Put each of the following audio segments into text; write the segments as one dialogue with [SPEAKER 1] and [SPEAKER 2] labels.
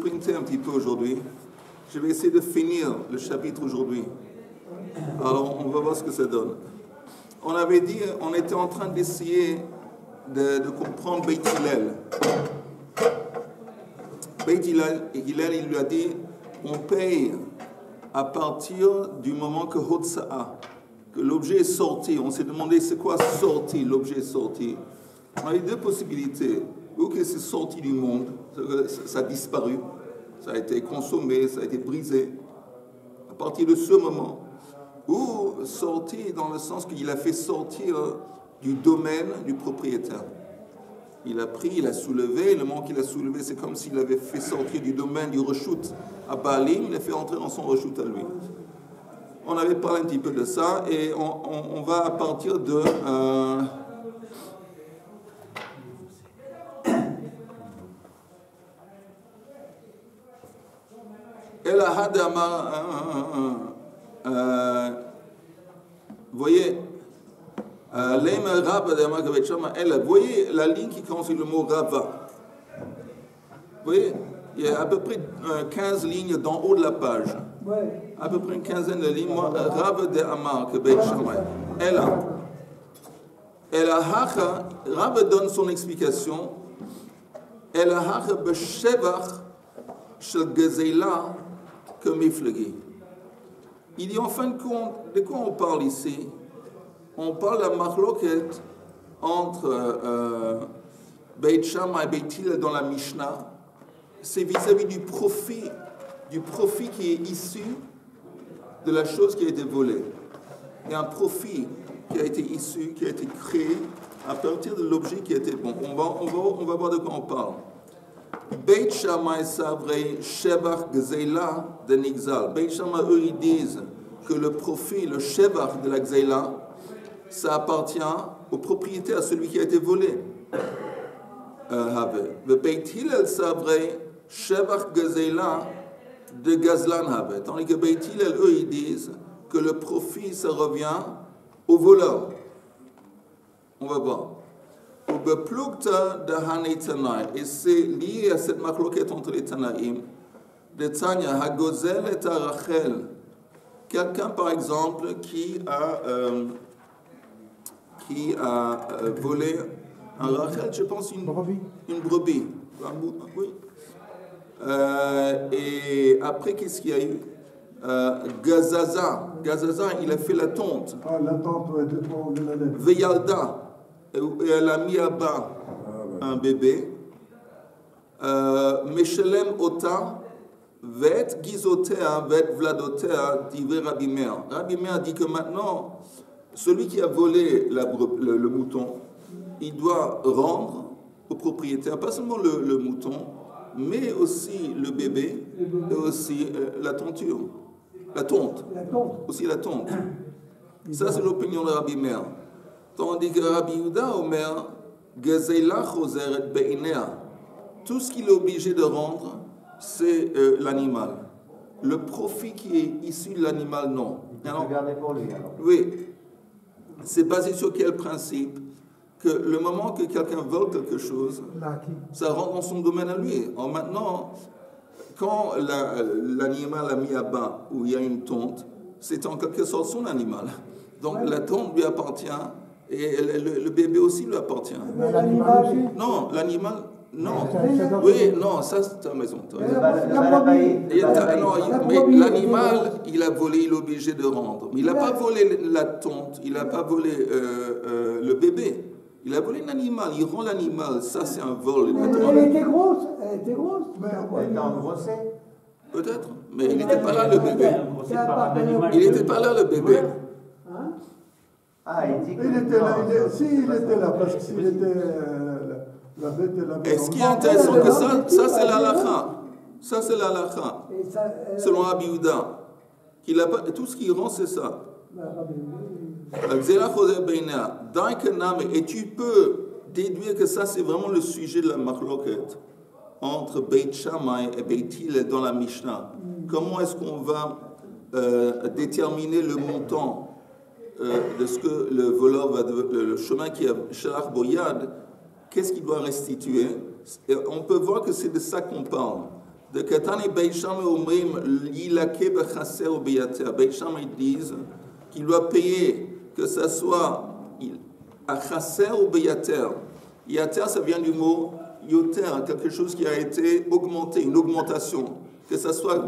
[SPEAKER 1] sprinter un petit peu aujourd'hui. Je vais essayer de finir le chapitre aujourd'hui. Alors, on va voir ce que ça donne. On avait dit, on était en train d'essayer de comprendre Beit Hillel. Beit Hillel, il lui a dit, on paye à partir du moment que Hotza'a, que l'objet est sorti. On s'est demandé, c'est quoi sorti, l'objet est sorti. On a eu deux possibilités. Ou que c'est sorti du monde, ça a disparu, ça a été consommé, ça a été brisé. À partir de ce moment, ou sorti dans le sens qu'il a fait sortir du domaine du propriétaire. Il a pris, il a soulevé, le moment qu'il a soulevé, c'est comme s'il avait fait sortir du domaine du reshoot à Baalim, il l'a fait entrer dans son reshoot à lui. On avait parlé un petit peu de ça, et on va à partir de... vous voyez, voyez la ligne qui commence sur le mot Rava. Vous voyez, il y a à peu près 15 lignes d'en haut de la page. À peu près une quinzaine de lignes. Rava de Amar, que Beit Shammai. Rava donne son explication. El Hacha b'shevach shel gezeilah que miflegi. Il dit en fin de compte, de quoi on parle ici? On parle de la machloket entre Beit Shammai et Beit Hillel dans la Mishnah. C'est vis-à-vis du profit qui est issu de la chose qui a été volée. Il y a un profit qui a été issu, qui a été créé à partir de l'objet qui a été bon. On va voir de quoi on parle. Beit Shammai savrei shevach gzeila de nigzal. Beit Shammai, eux, ils disent que le profit, le shevach de la gzeila, ça appartient au propriétaire, à celui qui a été volé. Le Beit Hillel savrei shevach gzeila de gazlan have. Tandis que Beit Hillel, eux, ils disent que le profit, ça revient au voleur. On va voir. Et c'est lié à cette machloket entre les Tanaïm. De Tanya, Hagozel et Rachel. Quelqu'un, par exemple, qui a volé un Rachel, je pense une brebis. Oui. Et après, qu'est-ce qu'il y a eu? Gazaza, il a fait la tonte.
[SPEAKER 2] La tonte, ouais,
[SPEAKER 1] Veyalda. Et elle a mis à bas un bébé. Meshelem ota, vet gizotea, vet vladotea, dit Rabbi Meir. Rabbi Meir dit que maintenant, celui qui a volé le mouton, il doit rendre au propriétaire, pas seulement le mouton, mais aussi le bébé et aussi la tonture. La tonte. Aussi la tonte. Ça, c'est l'opinion de Rabbi Meir. Tandis que Rabbi Yehuda Omer, Gezeilah chozeret beinea. Tout ce qu'il est obligé de rendre, c'est l'animal. Le profit qui est issu de l'animal, non. Alors, pour lui, alors. Oui. C'est basé sur quel principe? Que le moment que quelqu'un vole quelque chose, ça rentre dans son domaine à lui. Alors maintenant, quand l'animal a mis à bas, où il y a une tonte, c'est en quelque sorte son animal. Donc la tonte lui appartient. Et le bébé aussi lui appartient.
[SPEAKER 2] Mais l'animal aussi?
[SPEAKER 1] Non, l'animal, non. Oui, non, ça c'est ta maison. Mais l'animal, il a volé, il est obligé de rendre. Mais il n'a pas volé la tonte, il n'a pas volé le bébé. Il a volé l'animal, il rend l'animal. Ça c'est un vol.
[SPEAKER 2] Elle était grosse,
[SPEAKER 3] Elle était engrossée.
[SPEAKER 1] Peut-être, mais il n'était pas là le bébé. Il n'était pas là le bébé.
[SPEAKER 3] Ah, il dit
[SPEAKER 2] il était là, il était là, parce que s'il était la bête, elle avait...
[SPEAKER 1] Et ce qui est intéressant, que ça c'est l'halakha. Ça c'est l'halakha. Selon Rabbi Yehuda. Tout ce qui rend, c'est ça. Et tu peux déduire que ça, c'est vraiment le sujet de la machloket entre Beit Shammai et Beit Hillel dans la Mishnah. Comment est-ce qu'on va déterminer le montant de ce que le voleur va, le chemin qui a Shalach Boyad, qu'est-ce qu'il doit restituer? Et on peut voir que c'est de ça qu'on parle. De Katan et Beisham et Omrim, l'ilake bechasser ou beyater. Beisham, ils disent qu'il doit payer, que ça soit à chasser ou beyater. Yater, ça vient du mot yoter, quelque chose qui a été augmenté, une augmentation. Que ça soit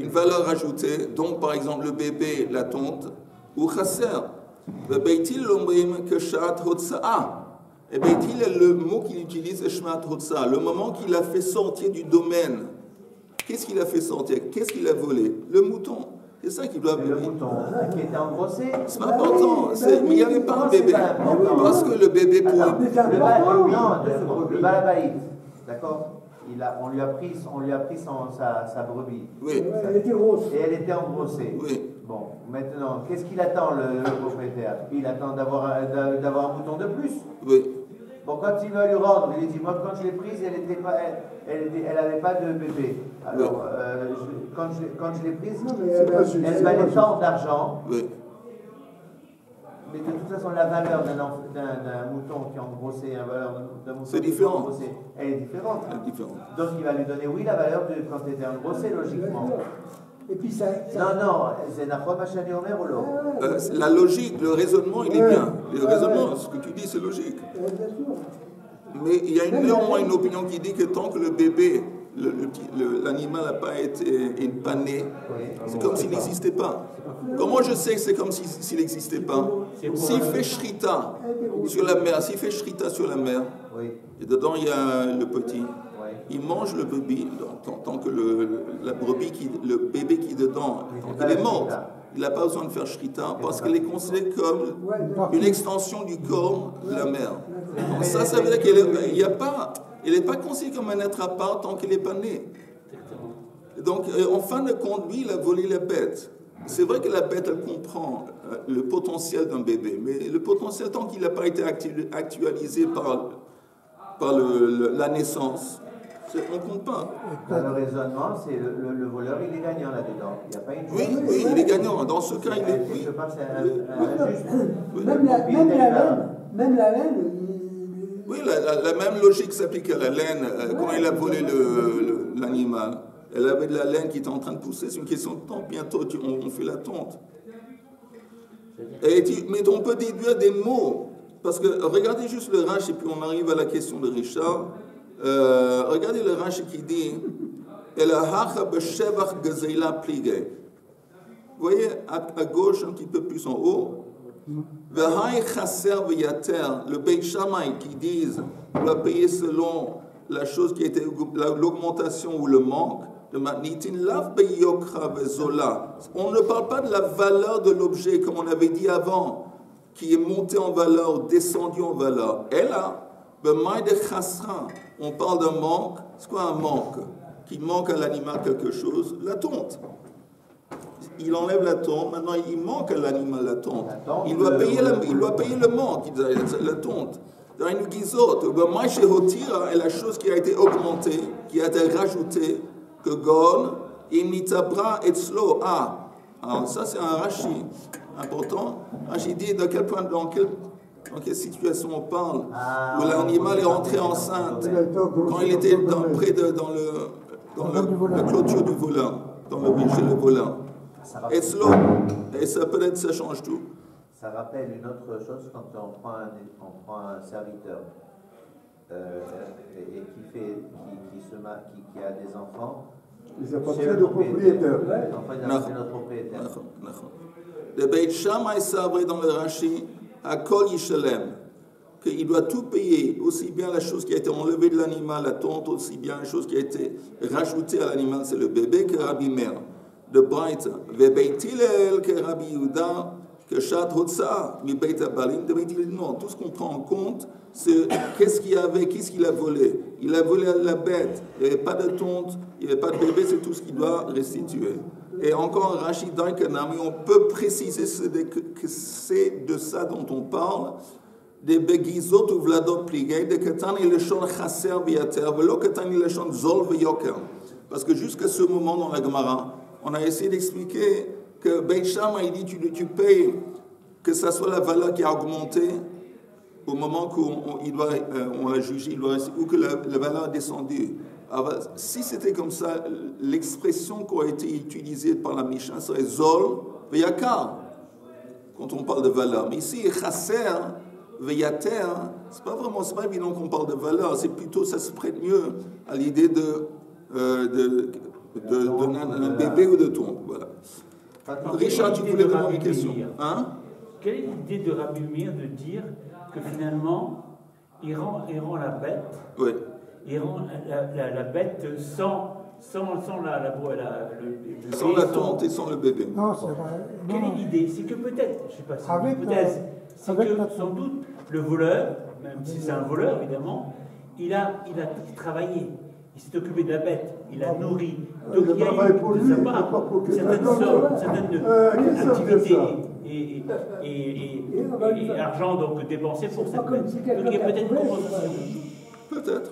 [SPEAKER 1] une valeur ajoutée, donc par exemple le bébé, la tonte, ou chasser. Beitil l'omrim que shat hotsa'a. Et Beitil, le mot qu'il utilise, c'est shmat hotsa'a. Le moment qu'il a fait sortir du domaine. Qu'est-ce qu'il a fait sortir? Qu'est-ce qu'il a volé? Le mouton. C'est ça qu'il doit voler.
[SPEAKER 3] Le mouton qui était engrossé.
[SPEAKER 1] C'est pas important. Mais il n'y avait pas un bébé. Parce que le bébé pour.
[SPEAKER 3] Le balabaït. D'accord? On lui a pris sa brebis.
[SPEAKER 1] Oui.
[SPEAKER 2] Elle était grosse.
[SPEAKER 3] Et elle était engrossée.
[SPEAKER 1] Oui.
[SPEAKER 3] Bon, maintenant, qu'est-ce qu'il attend le propriétaire? Il attend d'avoir un mouton de plus.
[SPEAKER 1] Oui.
[SPEAKER 3] Bon, quand il va lui rendre, il lui dit, moi quand je l'ai prise, elle n'avait pas de bébé. Alors, quand je l'ai prise, elle valait tant d'argent.
[SPEAKER 1] Oui.
[SPEAKER 3] Mais de toute façon, la valeur d'un mouton qui est engrossé, la valeur d'un mouton
[SPEAKER 1] qui est engrossé,
[SPEAKER 3] elle est différente.
[SPEAKER 1] Elle est différente.
[SPEAKER 3] Donc il va lui donner, oui, la valeur de quand tu étais engrossé, logiquement.
[SPEAKER 2] Et puis ça...
[SPEAKER 3] Non, c'est Nachor Bachani Omer ou l'autre.
[SPEAKER 1] La logique, le raisonnement, il est bien. Le raisonnement, ce que tu dis, c'est logique. Mais il y a néanmoins une opinion qui dit que tant que le bébé, l'animal n'a pas été pané, c'est comme s'il n'existait pas. Comment je sais que c'est comme s'il n'existait pas? S'il fait shrita sur la mer, et dedans il y a le petit, il mange le bébé, tant que le bébé qui est dedans, tant qu'il est mort, il n'a pas besoin de faire shrita parce qu'elle est considérée comme une extension du corps de la mère. Donc ça veut dire qu'elle n'est pas considérée comme un être à part tant qu'elle n'est pas née. Donc en fin de compte, lui, il a volé la bête. C'est vrai que la bête, elle comprend le potentiel d'un bébé, mais le potentiel, tant qu'il n'a pas été actualisé par la naissance, on ne compte pas.
[SPEAKER 3] Dans le raisonnement, c'est le voleur, il est gagnant là-dedans. Il n'y a pas une chose.
[SPEAKER 1] Oui, il est gagnant. Dans ce cas, il est... Oui.
[SPEAKER 3] Je pense que c'est injuste.
[SPEAKER 2] Même la laine...
[SPEAKER 1] Oui, la même logique s'applique à la laine. Quand il a volé l'animal, elle avait de la laine qui était en train de pousser. C'est une question de temps. Bientôt, on fait la tonte. Mais on peut déduire des mots. Parce que regardez juste le Rashi, et puis on arrive à la question de Richard. Regardez le Rashi qui dit vous voyez à gauche, un petit peu plus en haut, le Beit Shammai qui disent on va payer selon la chose qui était l'augmentation ou le manque. On ne parle pas de la valeur de l'objet comme on avait dit avant, qui est monté en valeur, descendu en valeur. Et là, on parle d'un manque. C'est quoi un manque? Qu'il manque à l'animal quelque chose, la tonte. Il enlève la tonte, maintenant il manque à l'animal la tonte. Il doit payer le manque, la tonte. Dans une guizote, moi chez Hotira est la chose qui a été augmentée, qui a été rajoutée, que Gon, Imnitabra et Slo. Alors ça c'est un Rashi important. Rashi dit dans quelle situation on parle, où l'animal est rentré enceinte, quand il était dans la clôture du volant, chez le volant. Et ça peut-être, ça change tout.
[SPEAKER 3] Ça rappelle une autre chose quand on prend un serviteur et qui a des enfants.
[SPEAKER 2] Ils appartiennent au propriétaire.
[SPEAKER 3] Enfin, ils appartiennent au propriétaire.
[SPEAKER 1] Le Beit Shammai sabre dans le Rashi à Kol Yishalem, qu'il doit tout payer, aussi bien la chose qui a été enlevée de l'animal, la tonte, aussi bien la chose qui a été rajoutée à l'animal, c'est le bébé, que Rabbi Meir. De Braïta, Vebeit Hillel, que Rabbi Yehuda, que Shat Hotsa, mi Beit Abalim, de Beit Hillel. Non, tout ce qu'on prend en compte, c'est qu'est-ce qu'il a volé. Il a volé la bête, il n'y avait pas de tonte, il n'y avait pas de bébé, c'est tout ce qu'il doit restituer. Et encore Rachid Dankanami, on peut préciser que c'est de ça dont on parle, des begizot ou vladot pligay, de ketan et le shon chasser biater, velo ketan et le shon zol veyoker. Parce que jusqu'à ce moment dans la Gemara, on a essayé d'expliquer que Beit Shammai dit tu payes, que ça soit la valeur qui a augmenté au moment qu'on l'a jugé, ou que la valeur a descendu. Alors, si c'était comme ça, l'expression qui aurait été utilisée par la Mishnah serait Zol Veyakar, quand on parle de valeur. Mais ici, Chasser Veyater, c'est pas évident qu'on parle de valeur, c'est plutôt, ça se prête mieux à l'idée d'un bébé ou de tombe. Voilà. Richard, tu voulais demander une question. Hein?
[SPEAKER 4] Quelle est l'idée de Rabbi Meir de dire que finalement, il rend la bête,
[SPEAKER 1] oui.
[SPEAKER 4] Il rend la bête sans
[SPEAKER 1] la tonte et sans le bébé.
[SPEAKER 2] Non, c'est vrai.
[SPEAKER 4] Quelle est l'idée? C'est que peut-être, je ne sais pas si c'est une hypothèse, c'est que sans doute le voleur, même si c'est un voleur évidemment, il a travaillé. Il s'est occupé de la bête, il l'a nourri. Donc il y a eu de sa part certaines sommes, certaines activités et argent donc dépensé pour cette bête. Donc il y a peut-être une compensation.
[SPEAKER 1] Peut-être.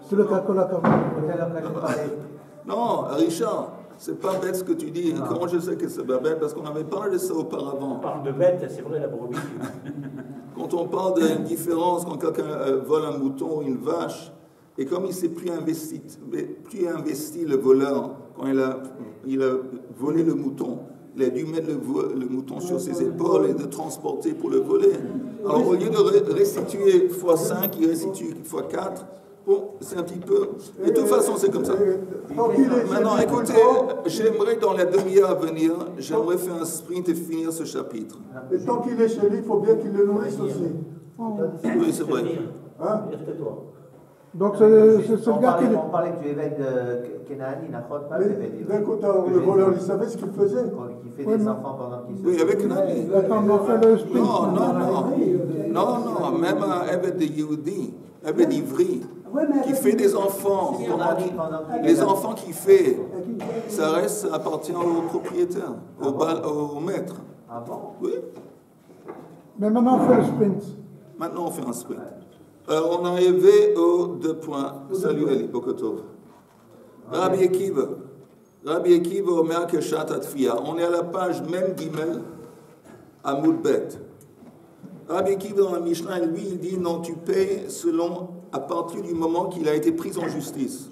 [SPEAKER 2] C'est le cas qu'on a quand même.
[SPEAKER 1] Non, Richard, c'est pas bête ce que tu dis. Comment je sais que c'est pas bête? Parce qu'on avait parlé de ça auparavant.
[SPEAKER 4] On parle de bête, c'est vrai, la brebis.
[SPEAKER 1] Quand on parle d'une différence, quand quelqu'un vole un mouton ou une vache, et comme il ne s'est plus investi le voleur, quand il a volé le mouton, il a dû mettre le mouton sur ses épaules et de transporter pour le voler. Alors au lieu de restituer x5, il restitue x4. Bon, c'est un petit peu... Et de toute façon, c'est comme ça. Maintenant, écoutez, j'aimerais dans la demi-heure à venir, j'aimerais faire un sprint et finir ce chapitre.
[SPEAKER 2] Et tant qu'il est chez lui, il faut bien qu'il le nourrisse aussi.
[SPEAKER 1] Oui, c'est vrai.
[SPEAKER 2] Hein? Donc
[SPEAKER 3] On
[SPEAKER 2] le gars qui...
[SPEAKER 3] parlait du évêque de Kenaani, pas l'évêque.
[SPEAKER 2] D'un côté, le voleur, il savait ce qu'il faisait.
[SPEAKER 3] Qui fait des enfants pendant qu'il se...
[SPEAKER 1] Oui, avec Kenaani. Non, même un évêque de Yehudi, un évêque d'Ivry, qui fait des enfants. Les enfants qu'il fait, ça appartient au propriétaire, au maître.
[SPEAKER 3] Ah bon?
[SPEAKER 1] Oui.
[SPEAKER 2] Mais maintenant, on fait le sprint.
[SPEAKER 1] Maintenant, on fait un sprint. On est arrivé aux 2 points. Salut Ali, Bokotov. Rabbi Akiva, Omer Keshat Atfiya. On est à la page même Gimel, à Moudbet. Rabbi Akiva dans la Mishnah, lui, il dit non, tu payes à partir du moment qu'il a été pris en justice.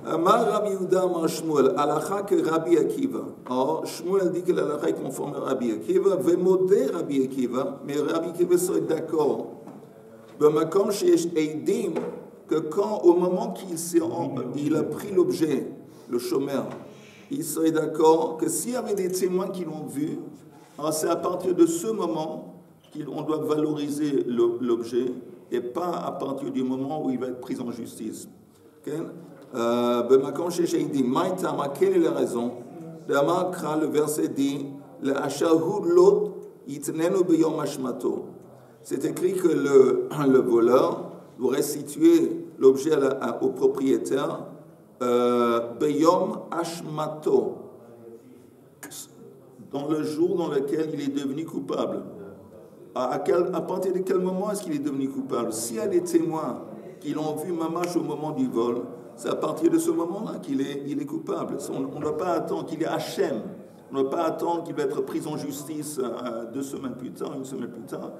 [SPEAKER 1] Amar Rabbi Yehuda, Amar Shmuel, Alacha que Rabbi Akiva. Or, Shmuel dit que l'Alacha est conforme à Rabbi Akiva, Vemodé Rabbi Akiva, mais Rabbi Akiva serait d'accord. B'makom sheyesh eidim, que quand, au moment qu'il a pris l'objet, le chômeur, il serait d'accord que s'il y avait des témoins qui l'ont vu, c'est à partir de ce moment qu'on doit valoriser l'objet et pas à partir du moment où il va être pris en justice. B'makom sheyesh eidim, ma'itama, quelle est la raison? Le verset dit, le ashahud lot yitnenu beyom hashmato. C'est écrit que le voleur doit restituer l'objet au propriétaire Beyom Ashmato, dans le jour dans lequel il est devenu coupable. À partir de quel moment est-ce qu'il est devenu coupable? S'il y a des témoins qui l'ont vu mamache au moment du vol, c'est à partir de ce moment-là qu'il est coupable. On ne doit pas attendre qu'il est Hachem. On ne doit pas attendre qu'il va être pris en justice 2 semaines plus tard, 1 semaine plus tard.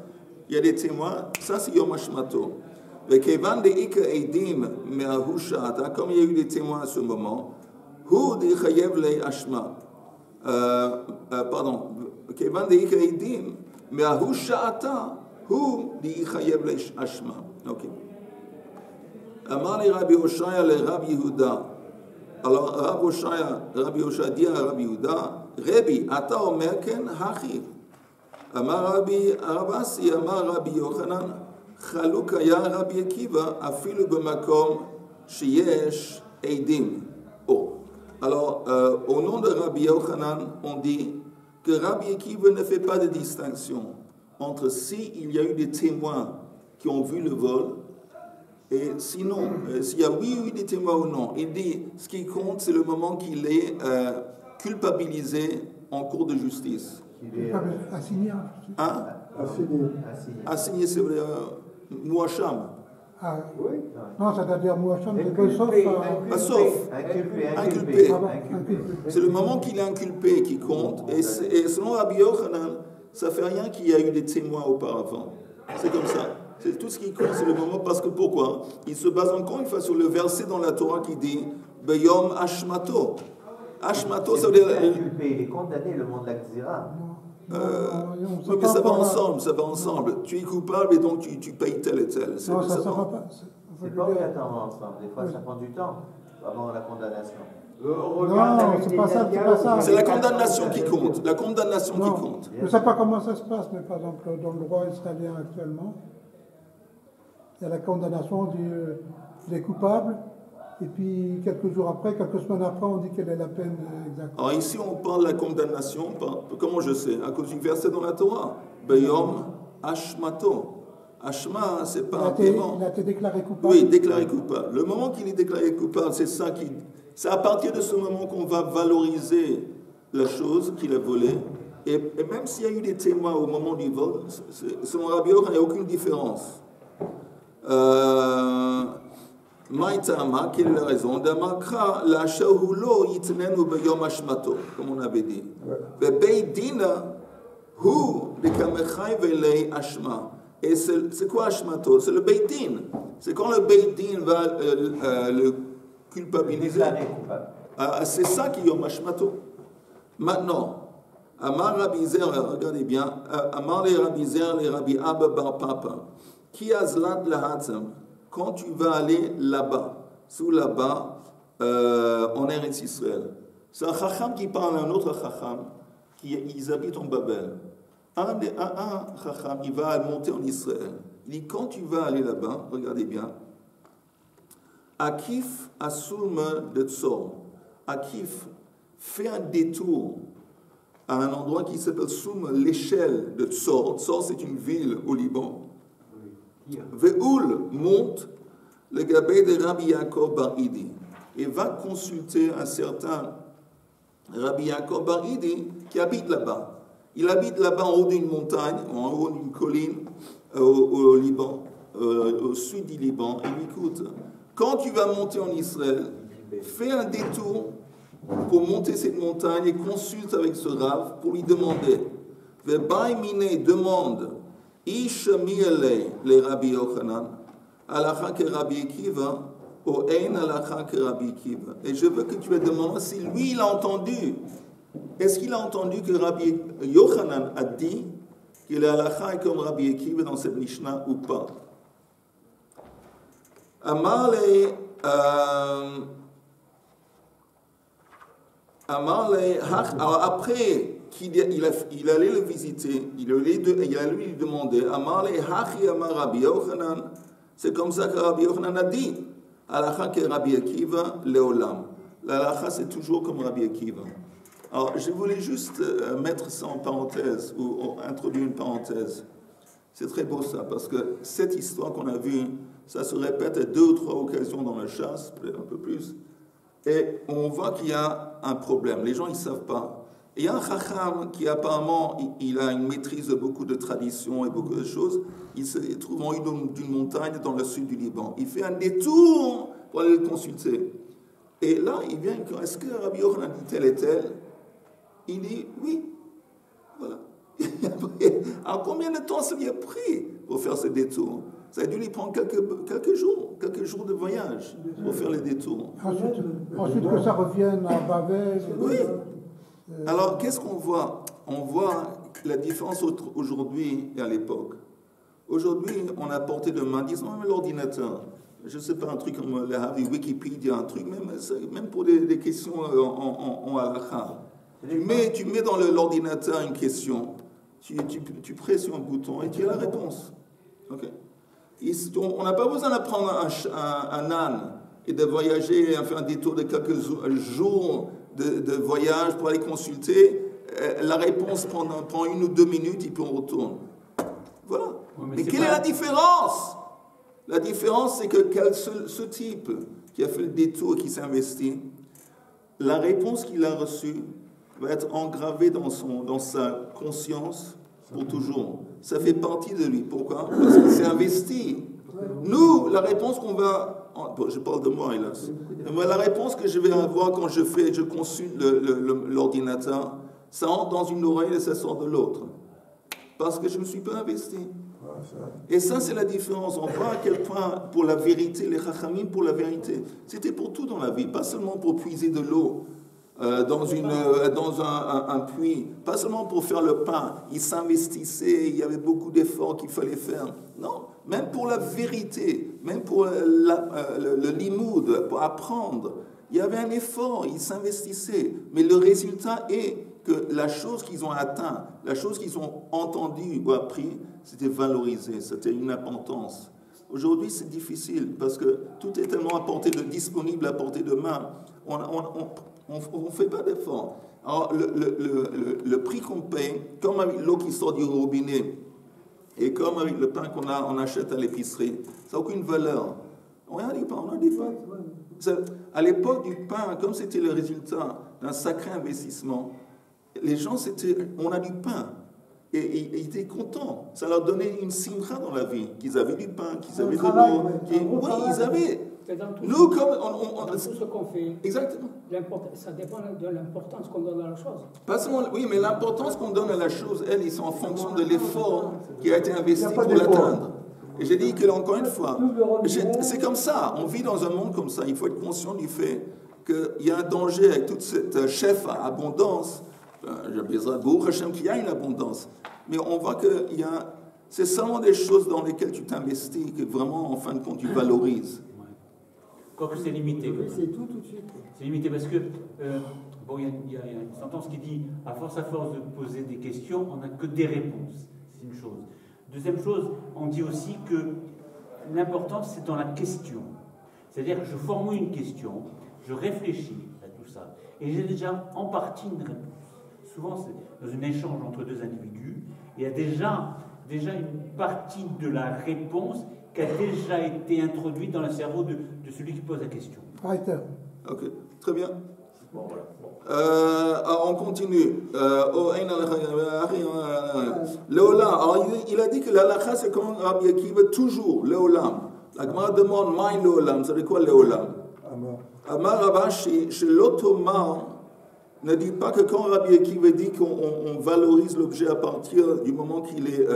[SPEAKER 1] Il y a des témoins, ça c'est Yom Hashmato. Comme il y a eu des témoins à ce moment, alors Rabbi Hoshaya dit à Rabbi Yehuda, Rabbi, ata omer ken hachi. Amar Rabbi Arabasi, Amar Rabbi Yochanan, Chaluk היה Rabbi Akiva, afilu b'makom sheyesh eidim. Alors, au nom de Rabbi Yochanan, on dit que Rabbi Akiva ne fait pas de distinction entre s'il y a eu des témoins qui ont vu le vol et sinon, s'il y a eu des témoins ou non. Il dit, ce qui compte, c'est le moment qu'il est culpabilisé en cours de justice.
[SPEAKER 2] Assigné.
[SPEAKER 1] Hein? Assigné, c'est vrai, Mouacham.
[SPEAKER 2] Ah, oui. Non, c'est-à-dire Mouacham,
[SPEAKER 1] sauf. Inculpé. C'est le moment qu'il est inculpé qui compte. Et selon Rabbi Yochanan, ça ne fait rien qu'il y a eu des témoins auparavant. C'est comme ça. C'est tout ce qui compte, c'est le moment. Parce que pourquoi? Il se base encore une fois sur le verset dans la Torah qui dit Beyom Hashmato. Hashmato, ça veut dire.
[SPEAKER 3] Il est condamné, le monde de la Xira.
[SPEAKER 1] Oui, mais ça va ensemble, ça va ensemble. Tu es coupable et donc tu payes tel et tel.
[SPEAKER 2] Non, ça ne va pas.
[SPEAKER 3] C'est pas obligatoirement ensemble. Des fois, ça prend du temps avant la condamnation.
[SPEAKER 2] Non, c'est pas ça, c'est pas ça.
[SPEAKER 1] C'est la condamnation qui compte. La condamnation qui compte.
[SPEAKER 2] Je ne sais pas comment ça se passe, mais par exemple, dans le droit israélien actuellement, il y a la condamnation des coupables, et puis quelques jours après, quelques semaines après, on dit quelle est la peine exacte.
[SPEAKER 1] Alors ici, on parle de la condamnation, comment je sais? À cause du verset dans la Torah. Beyom Hashmato. Hashma, c'est pas un paiement.
[SPEAKER 2] Il a été déclaré coupable.
[SPEAKER 1] Oui, déclaré coupable. Le moment qu'il est déclaré coupable, c'est à partir de ce moment qu'on va valoriser la chose qu'il a volée. Et même s'il y a eu des témoins au moment du vol, selon Rabbi Yochanan, il n'y a aucune différence. Maïtama, quelle est la raison? Damakra, la shahulo yitnenu beyom hashmato, comme on avait dit. Bebeidina, hu dekamechai velei hashma. Et c'est quoi hashmato? C'est le beidin. C'est quand le beidin va le culpabiliser. C'est ça qui est yom hashmato. Maintenant, Amar Rabbi Zer, regardez bien, Amar les Rabbi Zer, les Rabbi Abba bar Papa, qui azlat lahatzam, quand tu vas aller là-bas, en Eretz Israël. C'est un chacham qui parle à un autre chacham, ils habitent en Babel. Un chacham, il va monter en Israël. Il dit, quand tu vas aller là-bas, regardez bien, Akif Asulm de Tzor. Akif, fais un détour à un endroit qui s'appelle Soum, l'échelle de Tzor. Tzor, c'est une ville au Liban. Ve'ul monte le gabé de Rabbi Yaakov Bar Idi et va consulter un certain Rabbi Yaakov Bar Idi qui habite là-bas. Il habite là-bas en haut d'une montagne, en haut d'une colline au Liban, au sud du Liban. Il lui écoute, quand tu vas monter en Israël, fais un détour pour monter cette montagne et consulte avec ce Rav pour lui demander. Ve'bai mine demande. Ish mi'elei le Rabbi Yochanan, alakha ke Rabbi Akiva, ou ein alakha ke Rabbi Akiva. Et je veux que tu me demandes si lui il a entendu. Est-ce qu'il a entendu que Rabbi Yochanan a dit qu'il est alakha comme Rabbi Akiva dans cette Mishnah ou pas? Amarle, alors après qu'il allait le visiter, il allait lui demander, Amarle hachi amar Rabbi Yochanan, c'est comme ça que Rabbi Yochanan a dit, Alakha ke Rabbi Akiva leolam. L'alakha c'est toujours comme Rabbi Akiva. Alors je voulais juste mettre ça en parenthèse, ou introduire une parenthèse. C'est très beau ça, parce que cette histoire qu'on a vue, ça se répète à 2 ou 3 occasions dans la chasse, peut-être un peu plus. Et on voit qu'il y a un problème. Les gens, ils ne savent pas. Et il y a un chacham qui apparemment, il a une maîtrise de beaucoup de traditions et beaucoup de choses. Il se trouve en haut d'une montagne dans le sud du Liban. Il fait un détour pour aller le consulter. Et là, il vient, est-ce que Rabbi Yochanan dit tel et tel? Il dit oui. Voilà. Alors combien de temps ça lui a pris pour faire ce détour? Ça a dû lui prendre quelques jours de voyage pour faire les détours.
[SPEAKER 2] Ensuite que ça revienne à Babel.
[SPEAKER 1] Oui. Alors, qu'est-ce qu'on voit? On voit la différence aujourd'hui et à l'époque. Aujourd'hui, on a porté de main, disons même l'ordinateur. Je ne sais pas, un truc comme la Wikipédia, un truc, même pour des questions en halakha. Tu mets dans l'ordinateur une question, tu presses sur un bouton et tu as la réponse. Okay. On n'a pas besoin d'apprendre un âne et de voyager et faire un détour de quelques jours de voyage pour aller consulter. La réponse prend 1 ou 2 minutes et puis on retourne. Voilà. Mais quelle est la différence? La différence, c'est que ce type qui a fait le détour et qui s'est investi, la réponse qu'il a reçue va être engravée dans sa conscience pour toujours. Ça fait partie de lui. Pourquoi? Parce qu'il s'est investi. Nous, la réponse qu'on va... je parle de moi, hélas. Mais la réponse que je vais avoir quand je consulte l'ordinateur, ça entre dans une oreille et ça sort de l'autre. Parce que je ne me suis pas investi. Et ça, c'est la différence. On voit à quel point, pour la vérité, les chachamim, pour la vérité, c'était pour tout dans la vie, pas seulement pour puiser de l'eau dans un puits, pas seulement pour faire le pain. Ils s'investissaient, il y avait beaucoup d'efforts qu'il fallait faire. Non, même pour la vérité, même pour le limoud, pour apprendre, il y avait un effort, ils s'investissaient. Mais le résultat est que la chose qu'ils ont atteint, la chose qu'ils ont entendue ou appris, c'était valorisé, c'était une importance. Aujourd'hui, c'est difficile parce que tout est tellement disponible à portée de main. On ne fait pas d'effort. Alors, le prix qu'on paye, comme avec l'eau qui sort du robinet et comme avec le pain qu'on achète à l'épicerie, ça n'a aucune valeur. On n'a dit pas, on a dit pas. À l'époque du pain, comme c'était le résultat d'un sacré investissement, les gens, on a du pain. Et ils étaient contents. Ça leur donnait une simcha dans la vie. Qu'ils avaient du pain, qu'ils avaient de l'eau. Oui, ils avaient. Nous, comme
[SPEAKER 5] dans tout ce qu'on fait,
[SPEAKER 1] exactement.
[SPEAKER 5] Ça dépend de l'importance qu'on donne à la chose.
[SPEAKER 1] Pas seulement, oui, mais l'importance qu'on donne à la chose, ils sont en fonction de l'effort qui a été investi pour l'atteindre. Et j'ai dit que, encore une fois, c'est comme ça. On vit dans un monde comme ça. Il faut être conscient du fait qu'il y a un danger avec toute cette chef à abondance. Baruch Hashem qu'il y a une abondance. Mais on voit que c'est seulement des choses dans lesquelles tu t'investis que vraiment, en fin de compte, tu valorises.
[SPEAKER 4] Quoique c'est limité.
[SPEAKER 5] C'est tout de suite.
[SPEAKER 4] C'est limité parce que, il y a une sentence qui dit à force de poser des questions, on n'a que des réponses. C'est une chose. Deuxième chose, on dit aussi que l'important, c'est dans la question. C'est-à-dire que je formule une question, je réfléchis à tout ça, et j'ai déjà en partie une réponse. Souvent, c'est dans un échange entre deux individus, il y a déjà une partie de la réponse qui a déjà été introduite dans le cerveau de celui qui pose la question.
[SPEAKER 1] Ok, très bien.
[SPEAKER 4] Bon, voilà.
[SPEAKER 1] Alors on continue. Léolam. Alors il a dit que l'halakha c'est comme Rabbi Akiva toujours. Léolam. La Gemara demande Maï Léolam. Ça veut dire quoi Léolam? Amar Ravashi chez l'Ottoman ne dit pas que quand Rabbi Akiva dit qu'on valorise l'objet à partir du moment qu'il est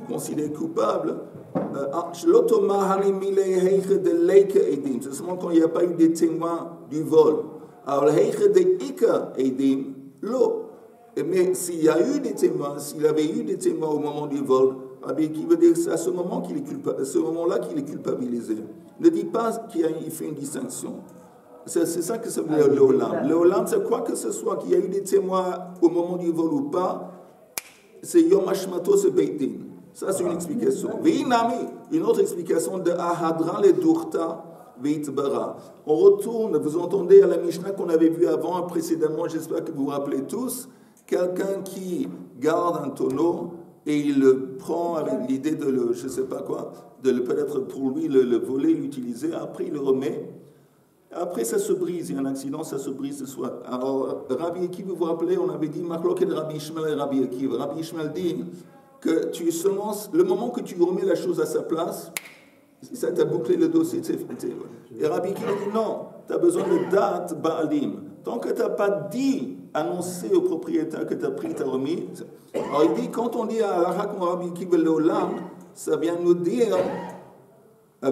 [SPEAKER 1] considéré coupable, c'est seulement quand il n'y a pas eu des témoins du vol. Alors, mais s'il y a eu des témoins, s'il avait eu des témoins au moment du vol, Rabbi Akiva dit que c'est à ce moment-là qu'il est culpabilisé. Ne dit pas qu'il fait une distinction. C'est ça que ça veut dire l'Olam. L'Olam, c'est quoi que ce soit, qu'il y a eu des témoins au moment du vol ou pas, c'est Yom Hashmato, c'est Beit Din. Ça, c'est une explication. Une autre explication de Ahadra le Durta Veitbara. On retourne, vous entendez à la Mishnah qu'on avait vue avant, précédemment, j'espère que vous vous rappelez tous, quelqu'un qui garde un tonneau et il le prend avec l'idée de le, je sais pas quoi, de le peut-être pour lui le voler, l'utiliser, après il le remet. Après, ça se brise, il y a un accident, ça se brise ce soir. Alors, Rabbi Akiva, vous vous rappelez, on avait dit, Machloket de Rabbi Ishmael et Rabbi Akiva. Rabbi Ishmael dit que le moment que tu remets la chose à sa place, ça t'a bouclé le dossier. Et Rabbi Akiva dit, non, tu as besoin de date Baalim. Tant que tu n'as pas annoncé au propriétaire que tu as pris, tu as remis. Alors, il dit, quand on dit à Allah, comme Rabbi Akiva l'Olam, ça vient nous dire... Il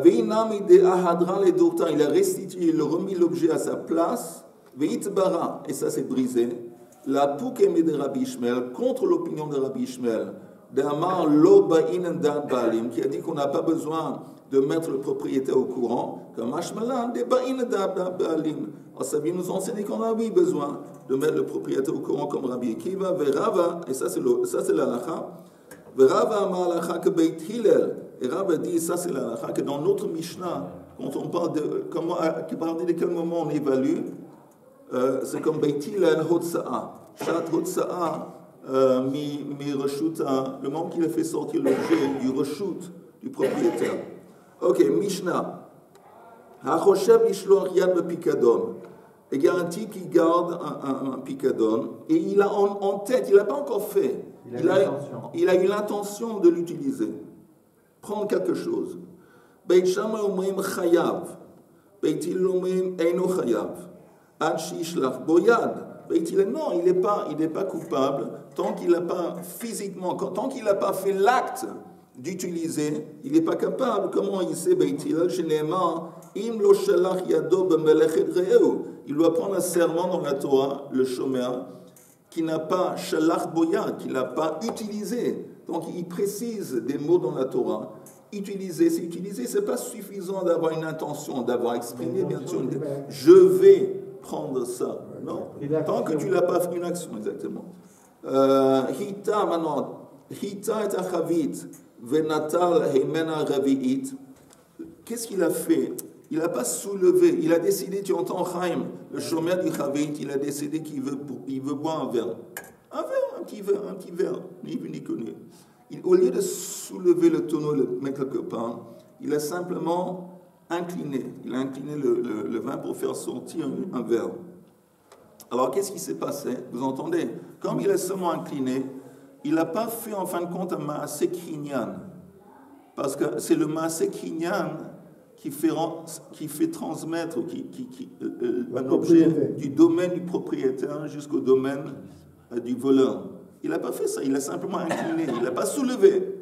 [SPEAKER 1] a restitué, il a remis l'objet à sa place, et ça s'est brisé. La poukem de Rabbi Ishmael, contre l'opinion de Rabbi Ishmael, qui a dit qu'on n'a pas besoin de mettre le propriétaire au courant, comme Ashmalan, alors ça vient nous enseigner qu'on a besoin de mettre le propriétaire au courant comme Rabbi Akiva, et ça c'est l'halakha. Verava Malacha que Beit Hillel, et Rav dit, ça c'est la halakha, que dans notre Mishnah, quand on parle à partir de quel moment on évalue, c'est comme Beit Hillel Hotsa'a, Shat Hotsa'a, mi Reshuta, le moment qu'il a fait sortir l'objet du reshut du propriétaire. Ok, Mishnah. Hachoshev Ishloach Yad Bepikadon. Il y a un type qui garde un picadon, et il a en tête, il n'a pas encore fait. Il a eu l'intention de l'utiliser. Prendre quelque chose. Beit Shammai omrim chayav. Beit Hillel omrim eino chayav. Ad shishlach boyad. Beit Hillel, non, il n'est pas coupable tant qu'il n'a pas physiquement, tant qu'il n'a pas fait l'acte d'utiliser, il n'est pas capable. Comment il sait Beit Hillel? Im lo shalach yado b'melechet re'eu. Il doit prendre un serment dans la Torah, le shomer, qui n'a pas shalach boyad, qui n'a pas utilisé. Donc il précise des mots dans la Torah. Utiliser, c'est pas suffisant d'avoir une intention, d'avoir exprimé bien sûr. Je vais prendre ça. Non. Tant que tu l'as pas fait une action, exactement. Hita maintenant, hita et achavit venatal hemena raviit. Qu'est-ce qu'il a fait? Il n'a pas soulevé. Il a décidé, tu entends Chaim, le shomer du chavit, il a décidé qu'il veut boire un verre. Un petit verre, ni vu ni connu. Au lieu de soulever le tonneau, le mettre quelque part, il a simplement incliné. Il a incliné le vin pour faire sortir un verre. Alors, qu'est-ce qui s'est passé? Vous entendez? Comme il a seulement incliné, il n'a pas fait en fin de compte un maaseh kinyan. Parce que c'est le maaseh kinyan qui fait transmettre un objet du domaine du propriétaire jusqu'au domaine du voleur. Il n'a pas fait ça, il a simplement incliné, il n'a pas soulevé.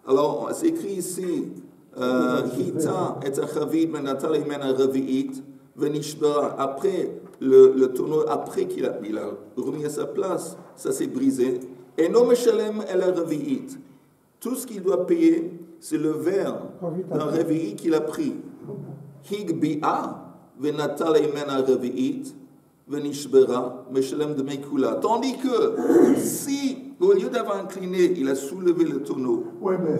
[SPEAKER 1] Alors, c'est écrit ici, Hita et achavit menatal imena raviit venishbara. Après le tonneau, après qu'il a remis à sa place, ça s'est brisé. Et no meshalem el raviit. Tout ce qu'il doit payer, c'est le verre d'un raviit qu'il a pris. Higbi'a venatal imena raviit. Tandis que si, au lieu d'avoir incliné, il a soulevé le tonneau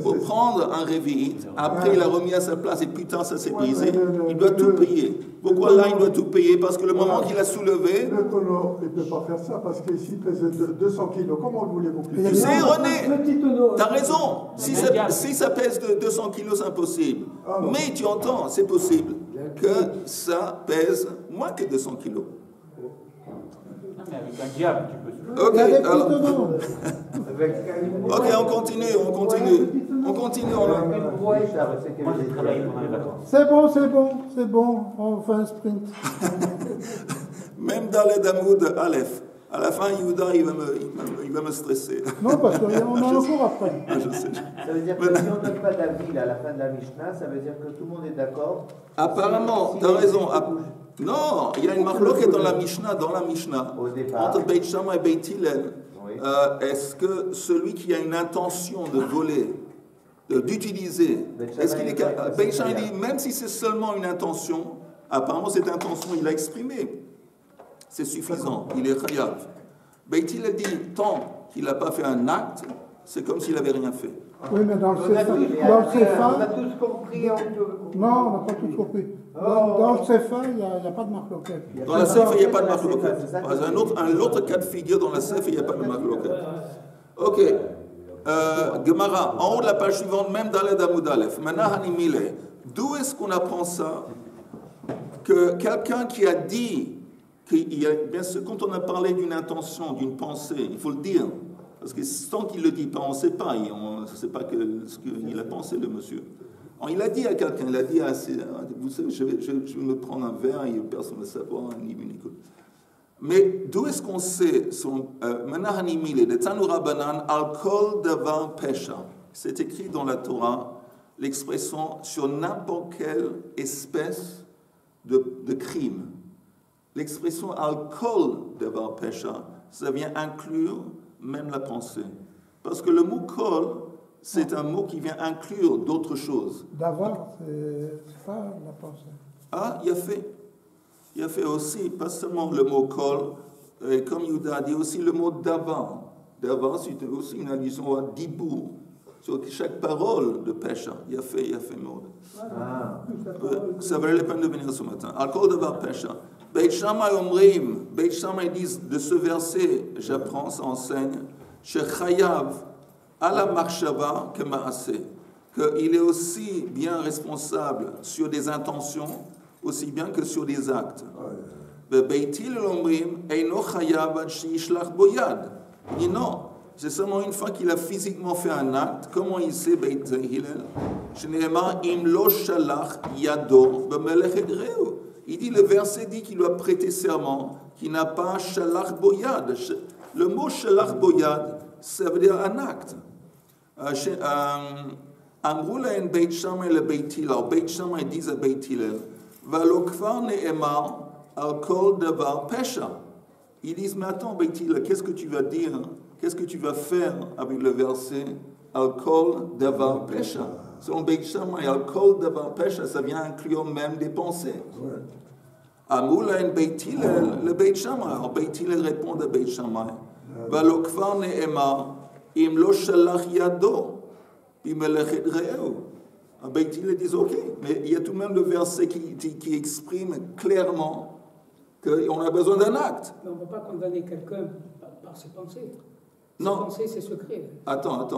[SPEAKER 1] pour prendre un réveillite, après il a remis à sa place et putain ça s'est brisé, il doit tout payer. Pourquoi là il doit tout payer? Parce que le moment qu'il a soulevé...
[SPEAKER 6] Le tonneau, il ne peut pas faire ça parce qu'ici il pèse 200 kilos. Comment voulez-vous que...
[SPEAKER 1] Tu sais René, t'as raison. Si ça pèse de 200 kilos, c'est impossible. Mais tu entends, c'est possible que ça pèse moins que 200 kilos.
[SPEAKER 4] Avec un diable, tu peux.
[SPEAKER 1] Ok, alors... ok, on continue.
[SPEAKER 2] C'est bon, on fait un sprint.
[SPEAKER 1] Même dans les Damoud Aleph, à la fin, Yehuda, il va me stresser.
[SPEAKER 2] Non, parce qu'on a encore après.
[SPEAKER 1] Je sais.
[SPEAKER 3] Ça veut dire que si on ne donne pas d'avis à la fin de la Mishnah, ça veut dire que tout le monde est d'accord.
[SPEAKER 1] Apparemment, tu as raison. Non, il y a une marloquette dans la Mishnah, entre Beit Shammai et Beit Hillel. Oui. Est-ce que celui qui a une intention de voler, d'utiliser, est-ce qu'il est capable? Beit Shammai dit, même si c'est seulement une intention, apparemment cette intention, il l'a exprimée. C'est suffisant, il est chayav. Beit Hillel dit, tant qu'il n'a pas fait un acte, c'est comme s'il n'avait rien fait.
[SPEAKER 2] Oui, mais dans le Sefa...
[SPEAKER 3] On a tous compris.
[SPEAKER 2] Non, on n'a pas tous compris. Dans le Sefa, il n'y a pas de marloquette.
[SPEAKER 1] Dans la Sefa, il n'y a pas de marloquette. Un autre cas de figure dans la Sefa, il n'y a pas de marloquette. Ok. Gemara, en haut de la page suivante, même dans les Damoud Aleph. D'où est-ce qu'on apprend ça? Que quelqu'un qui a dit, bien sûr, quand on a parlé d'une intention, d'une pensée, il faut le dire. Parce que tant qu'il ne le dit pas, on ne sait pas. On ne sait pas ce qu'il a pensé, le monsieur. Alors, il a dit à quelqu'un, il a dit vous savez, je vais me prendre un verre et personne ne va savoir, ni vu ni connu. Mais d'où est-ce qu'on sait c'est écrit dans la Torah, l'expression sur n'importe quelle espèce de crime. L'expression al-kol davar pesha, ça vient inclure même la pensée. Parce que le mot kol, c'est un mot qui vient inclure d'autres choses.
[SPEAKER 2] D'avoir, c'est pas la pensée.
[SPEAKER 1] Ah, il a fait aussi, pas seulement le mot kol, comme Yehuda a dit aussi le mot d'avar. D'avar, c'est aussi une allusion à dibou, sur chaque parole de pécha. Il a fait mot. Ça valait la peine de venir ce matin. Al-kol davar pécha. Beit Shammai omrim, Beit Shammai disent de ce verset, j'apprends, ça enseigne, Shechayav ala marshava que ma'aseh, qu'il est aussi bien responsable sur des intentions, aussi bien que sur des actes. Beit Hillel omrim, eino chayav ad sheishlach bo yad. Il dit non, c'est seulement une fois qu'il a physiquement fait un acte. Comment il sait Beit Hillel? Shneemar im lo shalach yado b'melechet reu. Il dit, le verset dit qu'il doit prêter serment, qu'il n'a pas shalach boyad. Le mot shalach boyad, ça veut dire un acte. אמרו להם בית שמאי לבית הלל, בית שמאי דיז בית הלל, והלא כבר נאמר על כל דבר פשע. Ils disent, mais attends, Beit Hillel, qu'est-ce que tu vas dire, qu'est-ce que tu vas faire avec le verset al kol davar pesha? Selon Beit Shammai, al kol davar pesha, ça vient inclure même des pensées. Amoulain Beit Hillel, le Beit Shammai. Alors Beit Hillel répond à Beit Shammai, valo kvar ne'emar, im lo shalach yado, im elechet re'eu. Beit Hillel dit, ok, mais il y a tout de même le verset qui exprime clairement qu'on a besoin d'un acte.
[SPEAKER 5] Mais on ne peut pas condamner quelqu'un par ses pensées.
[SPEAKER 1] Non.
[SPEAKER 5] Ses pensées, c'est secret.
[SPEAKER 1] Attends, tu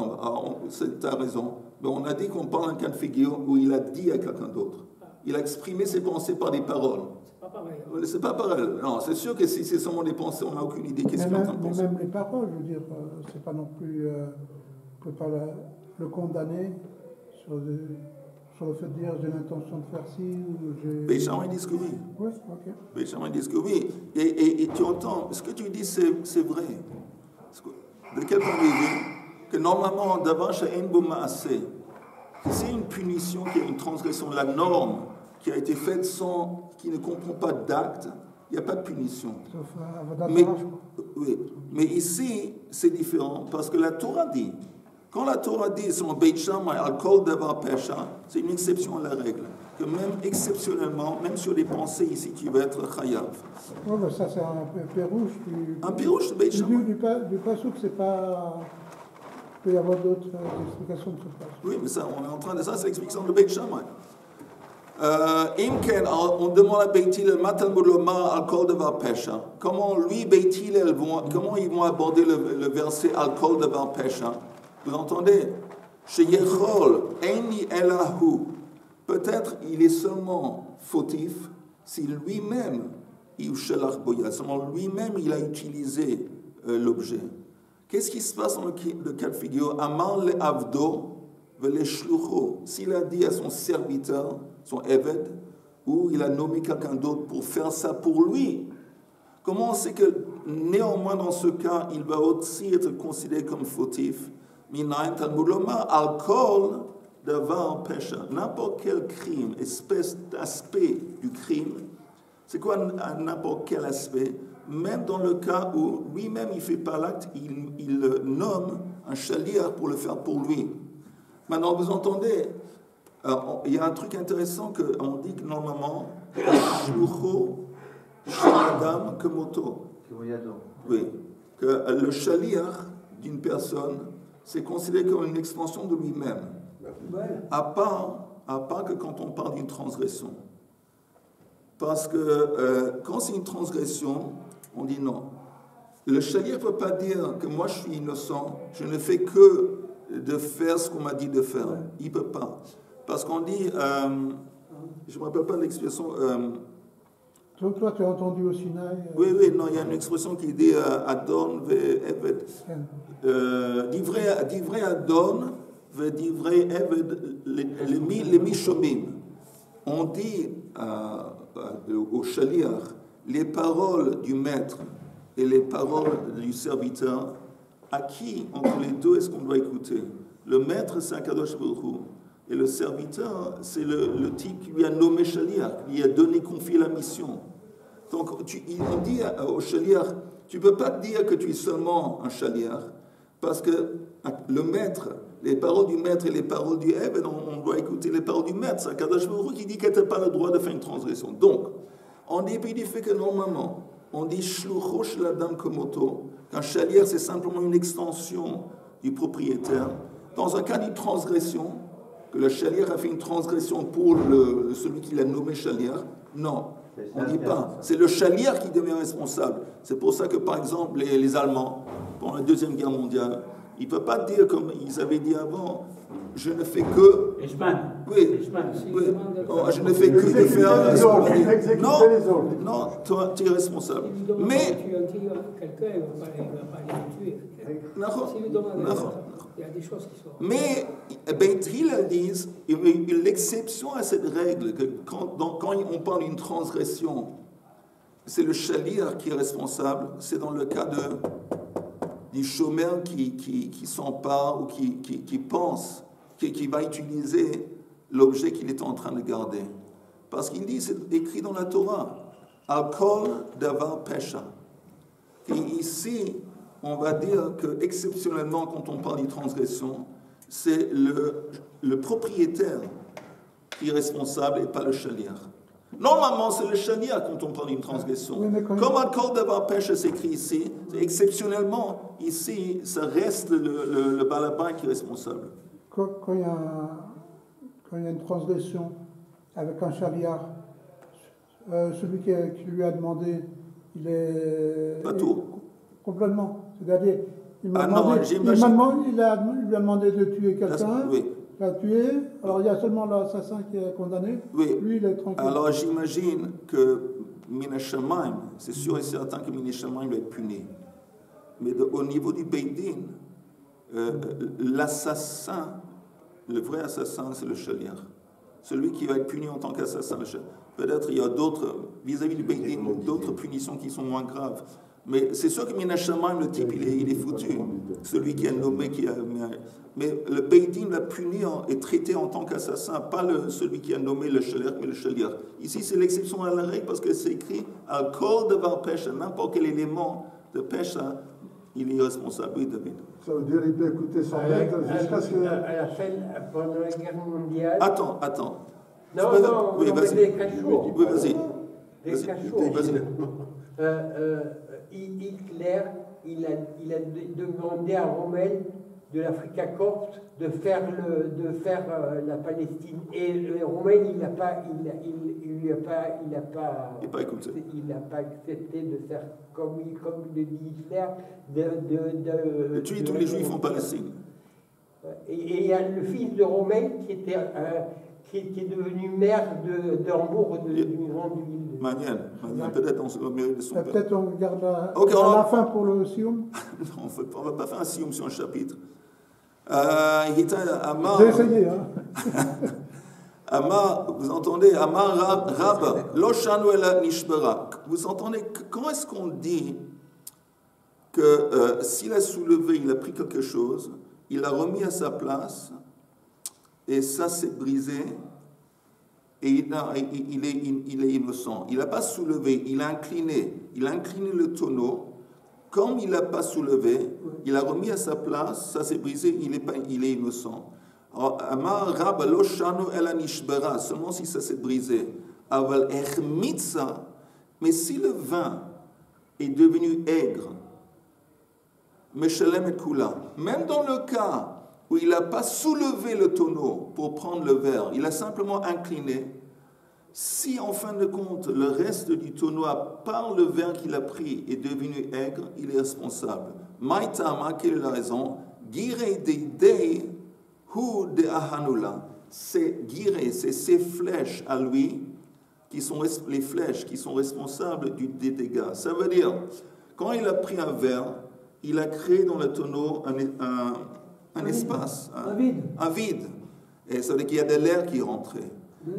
[SPEAKER 1] as raison. Mais on a dit qu'on parle d'un cas de figure où il a dit à quelqu'un d'autre. Il a exprimé ses pensées par des paroles.
[SPEAKER 5] C'est pas pareil.
[SPEAKER 1] C'est pas pareil. Non, c'est sûr que si c'est seulement des pensées, on n'a aucune idée qu'est-ce qu'il est en train de penser.
[SPEAKER 2] Même les paroles, je veux dire, c'est pas non plus... on ne peut pas le condamner sur le fait de dire j'ai l'intention de faire ci ou j'ai...
[SPEAKER 1] Beit Shammai disent que oui.
[SPEAKER 2] Oui, ok.
[SPEAKER 1] Beit Shammai disent que oui. Et tu entends, ce que tu dis, c'est vrai. De quel point de vue que normalement, d'abord, c'est une punition qui est une transgression de la norme qui a été faite sans, qui ne comprend pas d'acte, il n'y a pas de punition.
[SPEAKER 2] Sauf
[SPEAKER 1] mais ici, c'est différent parce que la Torah dit, quand la Torah dit sur Beit Shammai, al kol davar pesha, c'est une exception à la règle. Que même exceptionnellement, même sur les pensées ici, tu vas être chayav.
[SPEAKER 2] Oui, mais ça, c'est un pérouche
[SPEAKER 1] Un pérouche de Beit Shammai.
[SPEAKER 2] Du passage, c'est pas... Il peut y avoir d'autres explications de ce passage.
[SPEAKER 1] Oui, mais ça, on est en train de ça, c'est l'explication de Beit Shammai. Imken, on demande à Beit Hillel, Matal Muloma al kol davar pesha. Comment lui, Beit Hillel, comment ils vont aborder le verset al kol davar pesha? Vous entendez? Chez Yechol, Eini Elahu. Peut-être il est seulement fautif si lui-même, seulement lui-même il a utilisé l'objet. Qu'est-ce qui se passe dans le cas de figure? Amar le avdo vele shlucho. S'il a dit à son serviteur, son eved, ou il a nommé quelqu'un d'autre pour faire ça pour lui, comment on sait que néanmoins dans ce cas, il va aussi être considéré comme fautif? Minayin Talmud Lomar, al kol davar pesha. N'importe quel crime, espèce d'aspect du crime, c'est quoi n'importe quel aspect? Même dans le cas où lui-même il ne fait pas l'acte, il nomme un shaliach pour le faire pour lui. Maintenant, vous entendez, il y a un truc intéressant qu'on dit que normalement, shlucho shel-adam kemoto. Oui, que le shaliach d'une personne, c'est considéré comme une extension de lui-même. À part que quand on parle d'une transgression. Parce que quand c'est une transgression, on dit non. Le shaliach ne peut pas dire que moi je suis innocent, je ne fais que de faire ce qu'on m'a dit de faire. Il ne peut pas. Parce qu'on dit, je ne me rappelle pas l'expression...
[SPEAKER 2] Toi, tu as entendu au Sinaï
[SPEAKER 1] Oui, non, il y a une expression qui dit Adon ve-Eved. Divrei Adon ve-Divrei Eved les Mishomim. On dit au shaliach les paroles du maître et les paroles du serviteur. À qui, entre les deux, est-ce qu'on doit écouter? Le maître, c'est Akadosh Baruch Hu. Et le serviteur, c'est le type qui lui a nommé shaliach, qui lui a confié la mission. Donc, on dit au shaliach, tu ne peux pas dire que tu es seulement un shaliach, parce que le maître, les paroles du maître et les paroles du Eved, on doit écouter les paroles du maître. C'est Akadosh Baruch Hu qui dit que tu n'as pas le droit de faire une transgression. Donc, en dépit du fait que normalement, on dit shlucho shel-adam kemoto, qu'un shaliach, c'est simplement une extension du propriétaire. Dans un cas d'une transgression, que le shaliach a fait une transgression pour celui qui l'a nommé shaliach, non, on ne dit pas. C'est le shaliach qui devient responsable. C'est pour ça que, par exemple, les Allemands, pendant la Deuxième Guerre mondiale, ils ne peuvent pas dire, comme ils avaient dit avant, je ne fais que... Oui. Oh, je ne fais que de faire... Non, toi, tu es responsable. Mais...
[SPEAKER 5] Il y a des choses qui sont...
[SPEAKER 1] Mais Beit Hillel disent l'exception à cette règle, que quand on parle d'une transgression, c'est le shaliach qui est responsable, c'est dans le cas du chômeur qui s'empare ou qui pense, qui va utiliser l'objet qu'il est en train de garder. Parce qu'il dit, c'est écrit dans la Torah, Al-Kol Davar Pesha. Et ici, on va dire que exceptionnellement, quand on parle de transgression, c'est le propriétaire qui est responsable et pas le shaliach. Normalement, c'est le shaliach quand on parle d'une transgression. Oui, comme Al-Kol Davar Pesha s'écrit ici, c'est exceptionnellement, ici, ça reste le balabin qui est responsable.
[SPEAKER 2] Quand il y a une transgression avec un shaliach, celui qui lui a demandé, il est...
[SPEAKER 1] Pas tout.
[SPEAKER 2] Complètement. C'est-à-dire, il lui a demandé de tuer quelqu'un, oui. Il l'a tué, alors il y a seulement l'assassin qui est condamné,
[SPEAKER 1] oui.
[SPEAKER 2] Lui il est tranquille.
[SPEAKER 1] Alors j'imagine que Min Shamayim, c'est sûr et certain que Min Shamayim va être puni. Mais au niveau du Beit Din, l'assassin, le vrai assassin, c'est le shaliach. Celui qui va être puni en tant qu'assassin. Peut-être il y a d'autres, vis-à-vis du Beit Din, d'autres punitions qui sont moins graves. Mais c'est sûr que Min Shamayim, le type, il est foutu. Celui qui a nommé, mais le Beit Din l'a puni et traité en tant qu'assassin, pas celui qui a nommé le shaliach, mais le shaliach. Ici, c'est l'exception à la règle parce que c'est écrit Al-Kol Davar Pesha, n'importe quel élément de Pesha, il est responsable. Oui, David.
[SPEAKER 6] Ça veut dire qu'il peut écouter son maître jusqu'à ce que...
[SPEAKER 7] À la fin, pendant la guerre mondiale...
[SPEAKER 1] Attends.
[SPEAKER 7] Non,
[SPEAKER 1] oui, vas-y.
[SPEAKER 7] Des cachots.
[SPEAKER 1] Oui, vas-y.
[SPEAKER 7] Des cachots.
[SPEAKER 1] Vas-y.
[SPEAKER 7] Hitler, il a demandé à Rommel de l'Africa Corps de faire la Palestine. Et Rommel, il n'a pas accepté de faire comme le dit Hitler,
[SPEAKER 1] de tuer tous les Juifs en Palestine.
[SPEAKER 7] Et il y a le fils de Rommel qui est devenu maire d'Hambourg, d'une grande ville.
[SPEAKER 1] Manienne, peut-être on se mérite de son père.
[SPEAKER 2] Peut-être on regarde la fin pour le Sioum.
[SPEAKER 1] Non, on ne va pas faire un Sioum sur un chapitre. Amar,
[SPEAKER 2] j'ai essayé, hein.
[SPEAKER 1] Amar, vous entendez, Amar Rab, Loshanu ela nishbera. Vous entendez, quand est-ce qu'on dit que s'il a soulevé, il a pris quelque chose, il l'a remis à sa place, et ça s'est brisé, et il est innocent. Il n'a pas soulevé, il a incliné le tonneau. Comme il n'a pas soulevé, il a remis à sa place, ça s'est brisé, il est innocent. Alors, Amar Rab lo shanu ela nishbera, seulement si ça s'est brisé. Aval echmitza, mais si le vin est devenu aigre, meshalem et kula, même dans le cas où il n'a pas soulevé le tonneau pour prendre le verre, il a simplement incliné. Si en fin de compte, le reste du tonneau, à part le verre qu'il a pris, est devenu aigre, il est responsable. Maïtama, quelle est la raison? Gire deidei hu de ahanula. C'est gire, c'est ces flèches à lui, qui sont les flèches qui sont responsables des dégâts. Ça veut dire, quand il a pris un verre, il a créé dans le tonneau un espace, un vide. Et ça veut dire qu'il y a de l'air qui est rentré.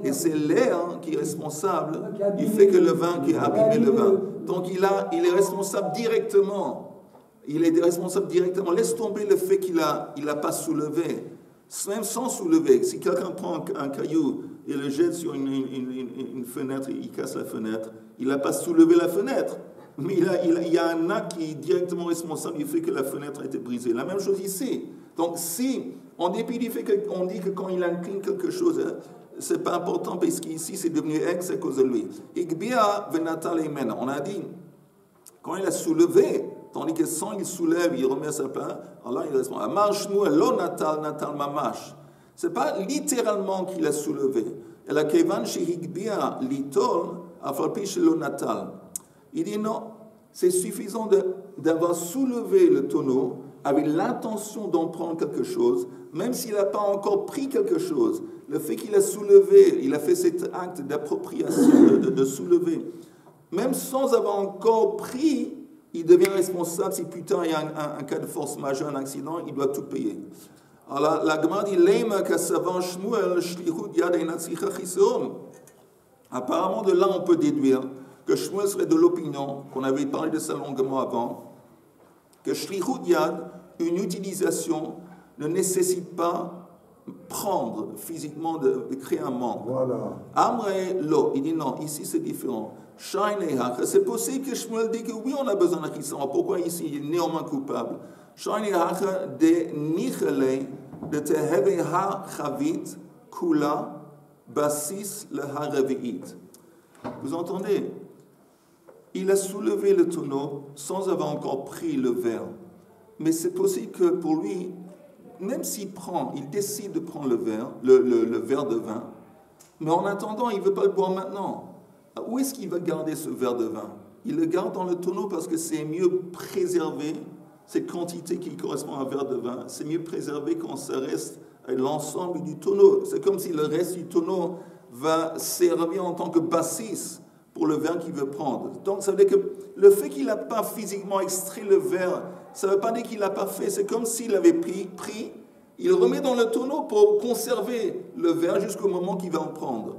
[SPEAKER 1] Et c'est l'air qui est responsable du fait que le vin, qui a abîmé le vin. Donc il est responsable directement. Il est responsable directement. Laisse tomber le fait qu'il n'a pas soulevé. Même sans soulever, si quelqu'un prend un caillou et le jette sur une fenêtre, il casse la fenêtre, il n'a pas soulevé la fenêtre. Mais il y a un acte qui est directement responsable du fait que la fenêtre a été brisée. La même chose ici. Donc si, en dépit du fait qu'on dit que quand il incline quelque chose, c'est pas important parce qu'ici c'est devenu ex à cause de lui. Igbia venatal emena. On a dit, quand il a soulevé, tandis que sans il soulève, il remet à sa place, alors il répond, Amar Shmuel lo natal mamash. C'est pas littéralement qu'il a soulevé. Et la kevan shehigbia litol afalpi shelo natal. Il dit non, c'est suffisant d'avoir soulevé le tonneau avec l'intention d'en prendre quelque chose, même s'il n'a pas encore pris quelque chose. Le fait qu'il a soulevé, il a fait cet acte d'appropriation, de soulever, même sans avoir encore pris, il devient responsable. Si plus tard il y a un cas de force majeure, un accident, il doit tout payer. Alors la Gemara dit Leima kasavan Shmuel shlichut yad einatzricha chiseon. Apparemment de là on peut déduire que Shmuel serait de l'opinion, qu'on avait parlé de ça longuement avant, que Shlichut Yad, une utilisation, ne nécessite pas prendre physiquement de créer un membre.
[SPEAKER 6] Voilà.
[SPEAKER 1] Amre lo, il dit non, ici c'est différent. C'est possible que Shmuel dit que oui, on a besoin d'un Chisson. Pourquoi ici il est néanmoins coupable? De nichele, de teheve ha chavit, kula, basis le ha revi'it. Vous entendez? Il a soulevé le tonneau sans avoir encore pris le verre. Mais c'est possible que pour lui, même s'il décide de prendre le verre de vin, mais en attendant, il ne veut pas le boire maintenant. Où est-ce qu'il va garder ce verre de vin? Il le garde dans le tonneau parce que c'est mieux préservé, cette quantité qui correspond à un verre de vin, c'est mieux préservé quand ça reste à l'ensemble du tonneau. C'est comme si le reste du tonneau va servir en tant que bassiste pour le vin qu'il veut prendre. Donc ça veut dire que le fait qu'il n'a pas physiquement extrait le verre, ça ne veut pas dire qu'il n'a pas fait. C'est comme s'il avait pris, il remet dans le tonneau pour conserver le verre jusqu'au moment qu'il va en prendre.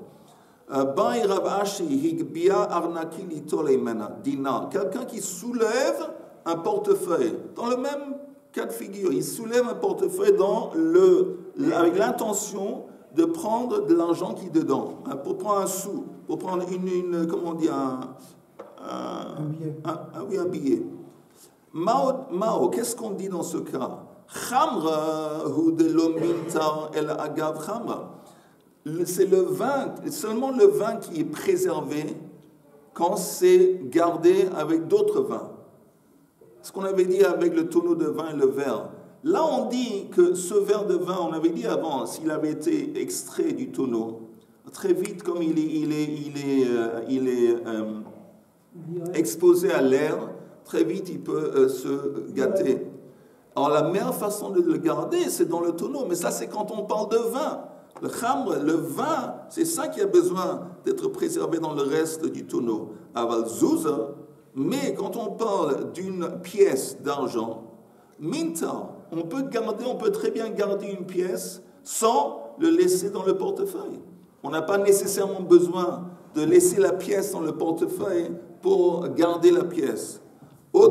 [SPEAKER 1] Quelqu'un qui soulève un portefeuille, dans le même cas de figure, il soulève un portefeuille avec l'intention de prendre de l'argent qui est dedans, pour prendre un sou, pour prendre comment on dit, un billet. Mao, qu'est-ce qu'on dit dans ce cas? Khamra ou de l'ominta el agav khamra. C'est le vin, seulement le vin qui est préservé quand c'est gardé avec d'autres vins. Ce qu'on avait dit avec le tonneau de vin et le verre. Là, on dit que ce verre de vin, on avait dit avant, s'il avait été extrait du tonneau, très vite, comme il est exposé à l'air, très vite, il peut se gâter. Alors, la meilleure façon de le garder, c'est dans le tonneau. Mais ça, c'est quand on parle de vin. Le khamr, le vin, c'est ça qui a besoin d'être préservé dans le reste du tonneau. Aval zouza, mais quand on parle d'une pièce d'argent, minta, on peut très bien garder une pièce sans le laisser dans le portefeuille. On n'a pas nécessairement besoin de laisser la pièce dans le portefeuille pour garder la pièce. Ou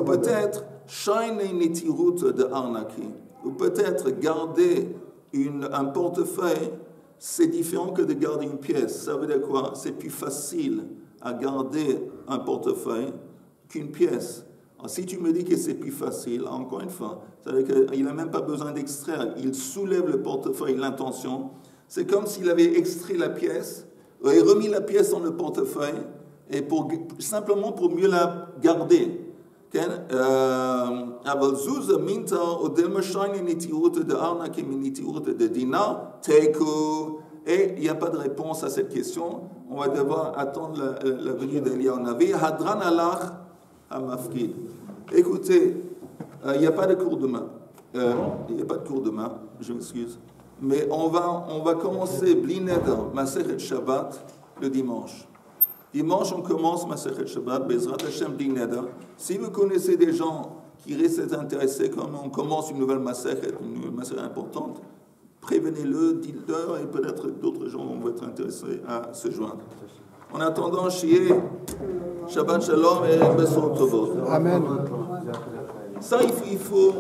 [SPEAKER 1] peut-être, shine netirut de arnaki, ou peut-être garder un portefeuille, c'est différent que de garder une pièce. Ça veut dire quoi? C'est plus facile à garder un portefeuille qu'une pièce. Alors, si tu me dis que c'est plus facile, encore une fois, ça veut dire qu'il n'a même pas besoin d'extraire. Il soulève le portefeuille, l'intention. C'est comme s'il avait extrait la pièce, et remis la pièce dans le portefeuille, et simplement pour mieux la garder. Et il n'y a pas de réponse à cette question. On va devoir attendre la venue d'Eliyahu Navi. Hadran alach hamafkid. Écoutez, il n'y a pas de cours demain. Je m'excuse. Mais on va commencer Bli Neder, Masechet Shabbat, le dimanche. Dimanche, on commence Masechet Shabbat, Bezrat Hashem Bli Neder. Si vous connaissez des gens qui restent intéressés, comme on commence une nouvelle Masechet importante, prévenez-le, dites-leur, et peut-être d'autres gens vont être intéressés à se joindre. En attendant, Shié, Shabbat Shalom et Besor Tovot.
[SPEAKER 2] Amen.
[SPEAKER 1] Ça, il faut